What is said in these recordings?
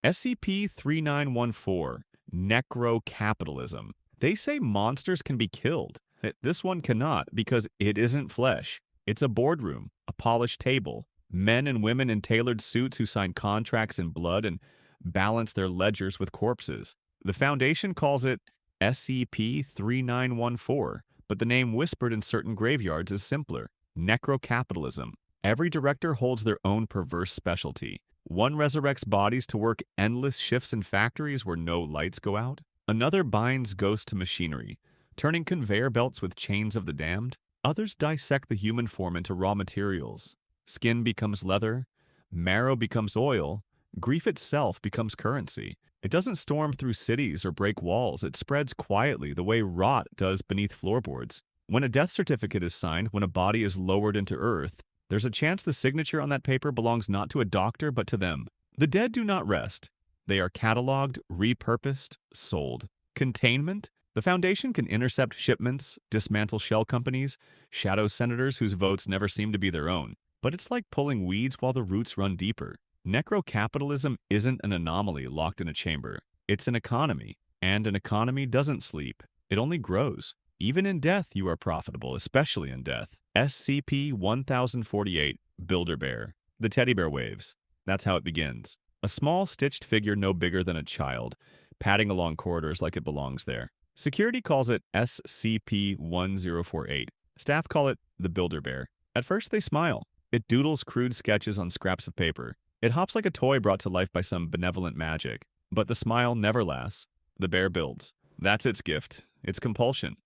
SCP-3914, Necrocapitalism. They say monsters can be killed. This one cannot because it isn't flesh. It's a boardroom, a polished table, men and women in tailored suits who sign contracts in blood and balance their ledgers with corpses. The Foundation calls it SCP-3914, but the name whispered in certain graveyards is simpler. Necrocapitalism. Every director holds their own perverse specialty. One resurrects bodies to work endless shifts in factories where no lights go out. Another binds ghosts to machinery, turning conveyor belts with chains of the damned. Others dissect the human form into raw materials. Skin becomes leather, marrow becomes oil, grief itself becomes currency. It doesn't storm through cities or break walls. It spreads quietly the way rot does beneath floorboards. When a death certificate is signed, when a body is lowered into earth, there's a chance the signature on that paper belongs not to a doctor but to them. The dead do not rest. They are cataloged, repurposed, sold. Containment? The Foundation can intercept shipments, dismantle shell companies, shadow senators whose votes never seem to be their own. But it's like pulling weeds while the roots run deeper. Necrocapitalism isn't an anomaly locked in a chamber. It's an economy, and an economy doesn't sleep. It only grows. Even in death, you are profitable, especially in death. SCP-1048, Builder-Bear. The teddy bear waves. That's how it begins. A small, stitched figure no bigger than a child, padding along corridors like it belongs there. Security calls it SCP-1048. Staff call it the Builder-Bear. At first, they smile. It doodles crude sketches on scraps of paper. It hops like a toy brought to life by some benevolent magic. But the smile never lasts. The bear builds. That's its gift. Its compulsion.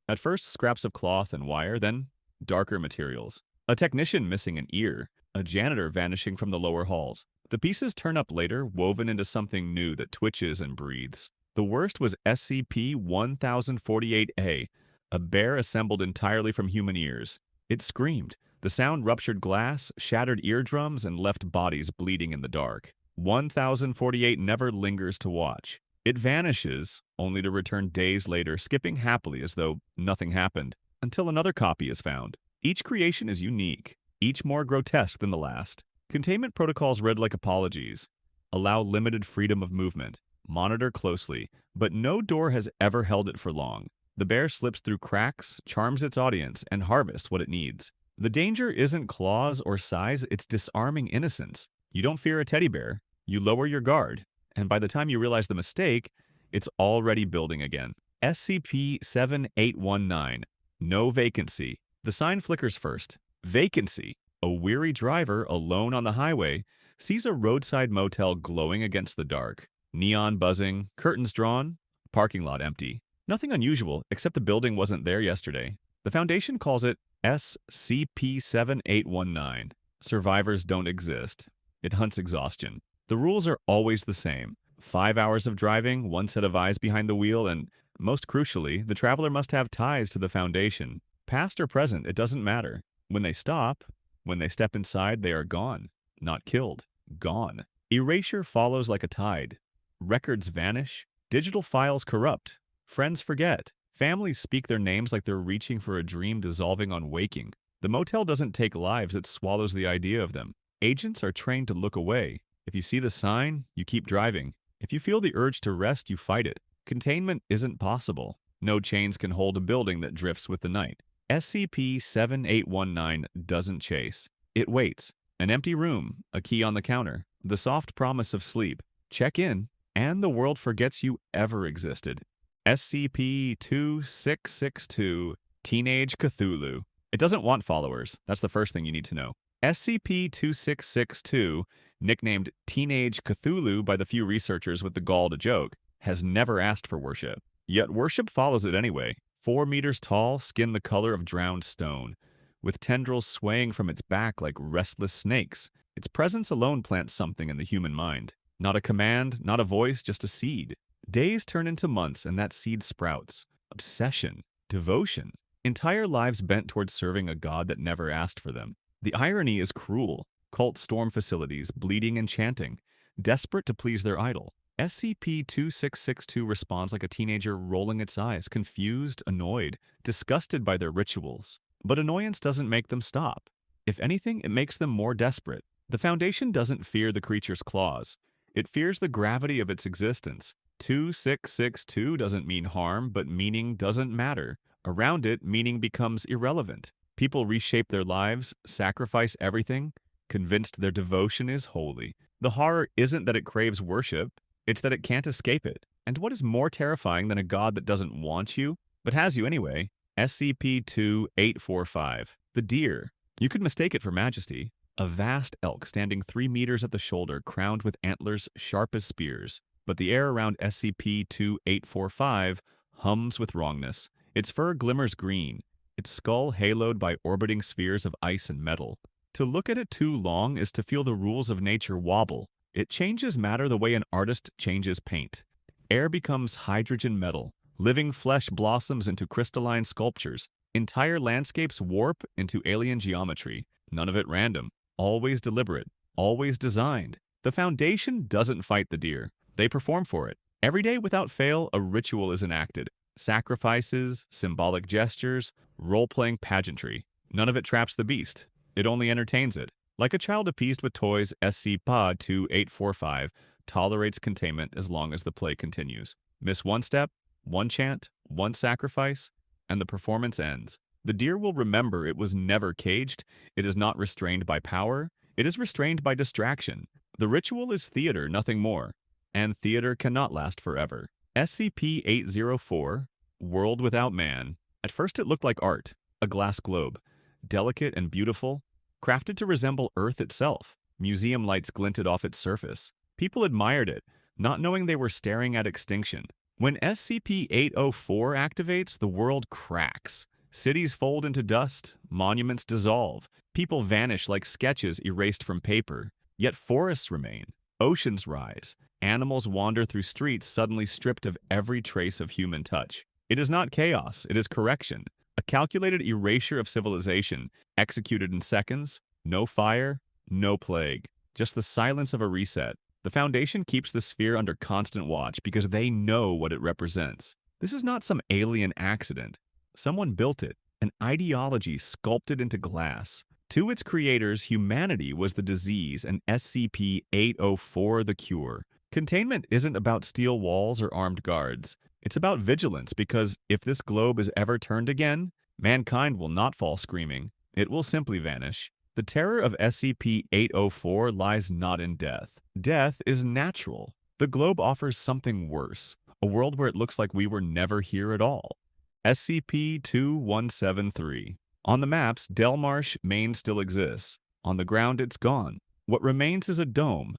At first, scraps of cloth and wire, then darker materials. A technician missing an ear. A janitor vanishing from the lower halls. The pieces turn up later, woven into something new that twitches and breathes. The worst was SCP-1048-A, a bear assembled entirely from human ears. It screamed. The sound ruptured glass, shattered eardrums, and left bodies bleeding in the dark. 1048 never lingers to watch. It vanishes, only to return days later, skipping happily as though nothing happened, until another copy is found. Each creation is unique, each more grotesque than the last. Containment protocols read like apologies. Allow limited freedom of movement. Monitor closely, but no door has ever held it for long. The bear slips through cracks, charms its audience, and harvests what it needs. The danger isn't claws or size, it's disarming innocence. You don't fear a teddy bear, you lower your guard, and by the time you realize the mistake, it's already building again. SCP-7819, no vacancy. The sign flickers first. Vacancy. A weary driver, alone on the highway, sees a roadside motel glowing against the dark. Neon buzzing, curtains drawn, parking lot empty. Nothing unusual, except the building wasn't there yesterday. The Foundation calls it SCP-7819. Survivors don't exist. It hunts exhaustion. The rules are always the same. 5 hours of driving, one set of eyes behind the wheel, and, most crucially, the traveler must have ties to the Foundation. Past or present, it doesn't matter. When they stop, when they step inside, they are gone. Not killed. Gone. Erasure follows like a tide. Records vanish. Digital files corrupt. Friends forget. Families speak their names like they're reaching for a dream dissolving on waking. The motel doesn't take lives, it swallows the idea of them. Agents are trained to look away. If you see the sign, you keep driving. If you feel the urge to rest, you fight it. Containment isn't possible. No chains can hold a building that drifts with the night. SCP-7819 doesn't chase. It waits. An empty room, a key on the counter, the soft promise of sleep. Check in, and the world forgets you ever existed. SCP-2662, Teenage Cthulhu. It doesn't want followers. That's the first thing you need to know. SCP-2662, nicknamed Teenage Cthulhu by the few researchers with the gall to joke, has never asked for worship. Yet worship follows it anyway. 4 meters tall, skin the color of drowned stone, with tendrils swaying from its back like restless snakes. Its presence alone plants something in the human mind. Not a command, not a voice, just a seed. Days turn into months, and that seed sprouts. Obsession. Devotion. Entire lives bent towards serving a god that never asked for them. The irony is cruel. Cult storm facilities, bleeding and chanting, desperate to please their idol. SCP-2662 responds like a teenager rolling its eyes, confused, annoyed, disgusted by their rituals. But annoyance doesn't make them stop. If anything, it makes them more desperate. The Foundation doesn't fear the creature's claws. It fears the gravity of its existence. 2662 doesn't mean harm, but meaning doesn't matter. Around it, meaning becomes irrelevant. People reshape their lives, sacrifice everything, convinced their devotion is holy. The horror isn't that it craves worship, it's that it can't escape it. And what is more terrifying than a god that doesn't want you, but has you anyway? SCP-2845. The deer. You could mistake it for majesty. A vast elk standing 3 meters at the shoulder, crowned with antlers sharp as spears. But the air around SCP-2845 hums with wrongness. Its fur glimmers green, its skull haloed by orbiting spheres of ice and metal. To look at it too long is to feel the rules of nature wobble. It changes matter the way an artist changes paint. Air becomes hydrogen metal. Living flesh blossoms into crystalline sculptures. Entire landscapes warp into alien geometry. None of it random. Always deliberate. Always designed. The Foundation doesn't fight the deer. They perform for it. Every day without fail, a ritual is enacted. Sacrifices, symbolic gestures, role-playing pageantry. None of it traps the beast. It only entertains it. Like a child appeased with toys, SCP-2845 tolerates containment as long as the play continues. Miss one step, one chant, one sacrifice, and the performance ends. The deer will remember it was never caged, it is not restrained by power, it is restrained by distraction. The ritual is theater, nothing more, and theater cannot last forever. SCP-804, World Without Man. At first it looked like art, a glass globe, delicate and beautiful, crafted to resemble Earth itself. Museum lights glinted off its surface. People admired it, not knowing they were staring at extinction. When SCP-804 activates, the world cracks. Cities fold into dust, monuments dissolve, people vanish like sketches erased from paper. Yet forests remain, oceans rise, animals wander through streets suddenly stripped of every trace of human touch. It is not chaos, it is correction. A calculated erasure of civilization, executed in seconds, no fire, no plague, just the silence of a reset. The Foundation keeps the sphere under constant watch because they know what it represents. This is not some alien accident. Someone built it, an ideology sculpted into glass. To its creators, humanity was the disease and SCP-804 the cure. Containment isn't about steel walls or armed guards. It's about vigilance because if this globe is ever turned again, mankind will not fall screaming. It will simply vanish. The terror of SCP-804 lies not in death. Death is natural. The globe offers something worse, a world where it looks like we were never here at all. SCP-2173. On the maps, Delmarsh, Maine still exists. On the ground, it's gone. What remains is a dome,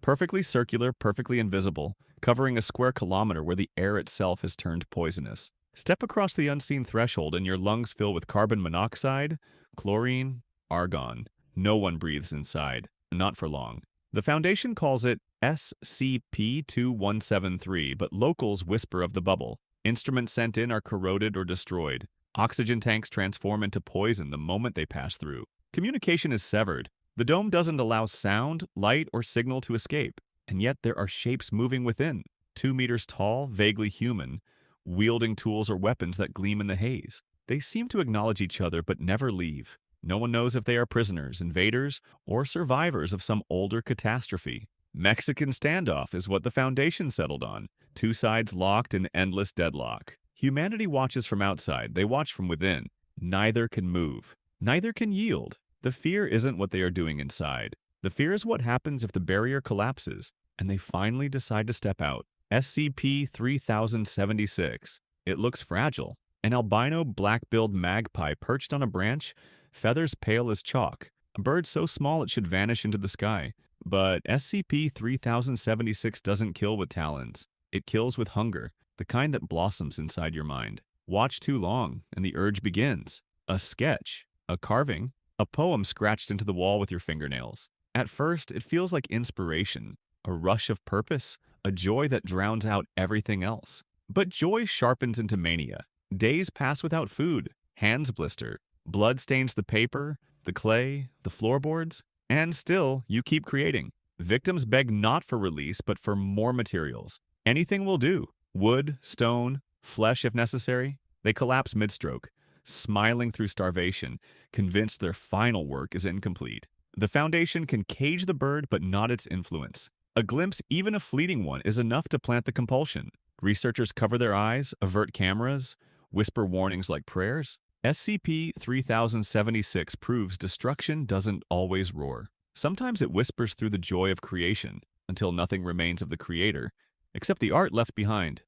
perfectly circular, perfectly invisible, covering a square kilometer where the air itself has turned poisonous. Step across the unseen threshold and your lungs fill with carbon monoxide, chlorine, argon. No one breathes inside, not for long. The Foundation calls it SCP-2173, but locals whisper of the bubble. Instruments sent in are corroded or destroyed. Oxygen tanks transform into poison the moment they pass through. Communication is severed. The dome doesn't allow sound, light, or signal to escape. And yet there are shapes moving within. 2 meters tall, vaguely human, wielding tools or weapons that gleam in the haze. They seem to acknowledge each other but never leave. No one knows if they are prisoners, invaders, or survivors of some older catastrophe. Mexican Standoff is what the Foundation settled on. 2 sides locked in endless deadlock. Humanity watches from outside, they watch from within. Neither can move. Neither can yield. The fear isn't what they are doing inside. The fear is what happens if the barrier collapses, and they finally decide to step out. SCP-3076. It looks fragile. An albino black-billed magpie perched on a branch, feathers pale as chalk. A bird so small it should vanish into the sky. But SCP-3076 doesn't kill with talons. It kills with hunger, the kind that blossoms inside your mind. Watch too long, and the urge begins. A sketch, a carving, a poem scratched into the wall with your fingernails. At first, it feels like inspiration, a rush of purpose, a joy that drowns out everything else. But joy sharpens into mania. Days pass without food, hands blister, blood stains the paper, the clay, the floorboards, and still you keep creating. Victims beg not for release, but for more materials. Anything will do. Wood, stone, flesh if necessary. They collapse mid-stroke, smiling through starvation, convinced their final work is incomplete. The Foundation can cage the bird, but not its influence. A glimpse, even a fleeting one, is enough to plant the compulsion. Researchers cover their eyes, avert cameras, whisper warnings like prayers. SCP-3076 proves destruction doesn't always roar. Sometimes it whispers through the joy of creation, until nothing remains of the creator, except the art left behind.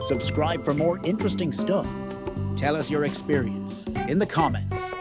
Subscribe for more interesting stuff. Tell us your experience in the comments.